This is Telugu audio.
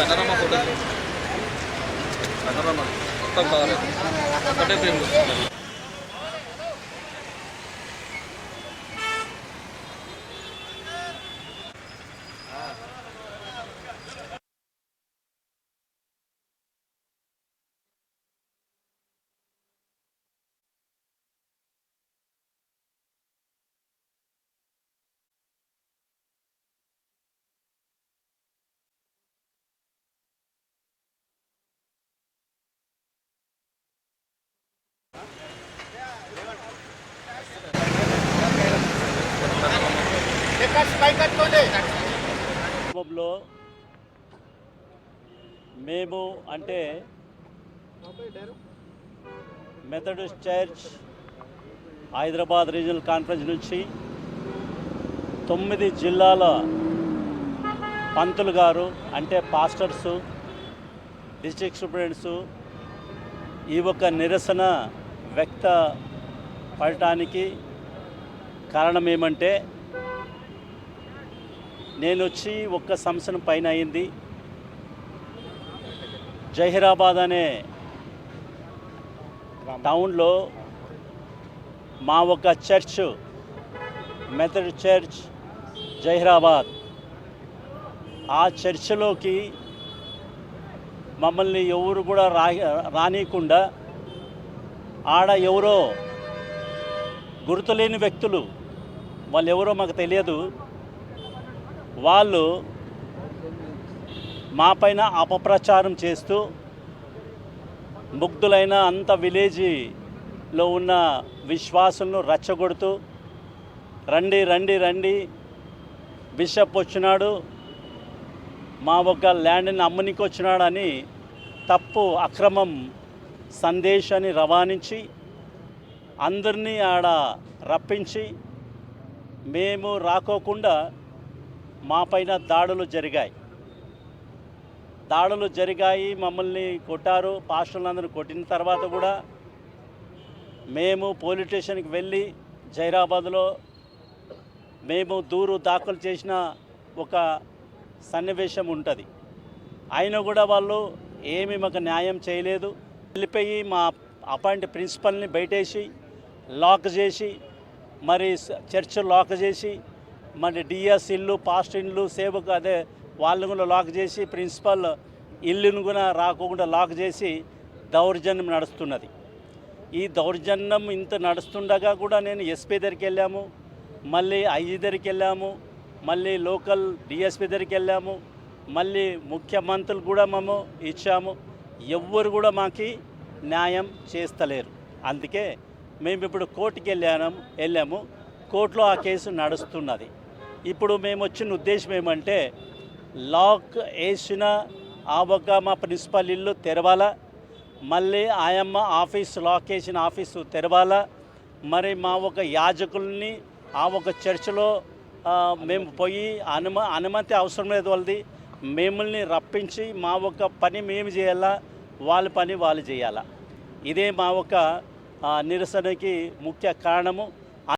పనోరమా ఫోటో పనోరమా మొత్తం కవర్ ఒకటే ఫ్రేమ్ వస్తుంది. లో మేము అంటే Methodist church Hyderabad regional conference నుంచి 9 జిల్లాల పంతులు గారు అంటే పాస్టర్సు, డిస్ట్రిక్ట్ సూపరింటెండెంట్సు ఈ ఒక నిరసన వ్యక్తపడటానికి కారణం ఏమంటే, నేను వచ్చి ఒక్క సంవత్సరం పైన అయింది. జహీరాబాద్ అనే టౌన్లో మా ఒక చర్చ్ మెథడిస్ట్ చర్చ్ జహీరాబాద్, ఆ చర్చిలోకి మమ్మల్ని ఎవరు కూడా రానీయకుండా ఆడ ఎవరో గుర్తులేని వ్యక్తులు, వాళ్ళు ఎవరో మాకు తెలియదు, వాళ్ళు మా పైన అపప్రచారం చేస్తూ ముగ్ధులైన అంత విలేజ్లో ఉన్న విశ్వాసులను రెచ్చగొడుతూ రండి రండి రండి బిషప్ వచ్చినాడు, మా ఒక ల్యాండ్ని అమ్మనికి వచ్చినాడని తప్పు అక్రమం సందేశాన్ని రవాణించి అందరినీ ఆడ రప్పించి మేము రాకోకుండా మా పైన దాడులు జరిగాయి. మమ్మల్ని కొట్టారు. పాస్టర్లందరూ కొట్టిన తర్వాత కూడా మేము పోలీస్ స్టేషన్కి వెళ్ళి జహీరాబాద్లో మేము దూరు దాఖలు చేసిన ఒక సన్నివేశం ఉంటుంది. అయినా కూడా వాళ్ళు ఏమీ మాకు న్యాయం చేయలేదు. వెళ్ళిపోయి మా అపాయింట్ ప్రిన్సిపల్ని బయటేసి లాక్ చేసి, మరి చర్చ్ లాక్ చేసి, మరి డిఎస్ ఇల్లు, పాస్ట్ ఇల్లు, సేవకు అదే వాళ్ళని కూడా లాక్ చేసి, ప్రిన్సిపల్ ఇల్లును కూడా రాకుండా లాక్ చేసి దౌర్జన్యం నడుస్తున్నది. ఈ దౌర్జన్యం ఇంత నడుస్తుండగా కూడా నేను ఎస్పీ దగ్గరికి వెళ్ళాము, మళ్ళీ ఐజీ దగ్గరికి వెళ్ళాము, మళ్ళీ లోకల్ డిఎస్పీ దగ్గరికి వెళ్ళాము, మళ్ళీ ముఖ్యమంత్రులు కూడా మేము ఇచ్చాము. ఎవ్వరు కూడా మాకు న్యాయం చేస్తలేరు. అందుకే మేము ఇప్పుడు కోర్టుకి వెళ్ళాము. కోర్టులో ఆ కేసు నడుస్తున్నది. ఇప్పుడు మేము వచ్చిన ఉద్దేశం ఏమంటే, లాక్ వేసిన ఆ ఒక మా ప్రిన్సిపల్ ఇల్లు తెరవాలా, మళ్ళీ ఆయమ్మ ఆఫీసు లాక్ వేసిన ఆఫీసు తెరవాలా, మరి మా ఒక యాజకుల్ని ఆ ఒక చర్చిలో మేము పోయి అనుమతి అవసరం లేదు వాళ్ళది, మిమ్మల్ని రప్పించి మా ఒక పని మేము చేయాలా, వాళ్ళ పని వాళ్ళు చేయాలా. ఇదే మా ఒక నిరసనకి ముఖ్య కారణము.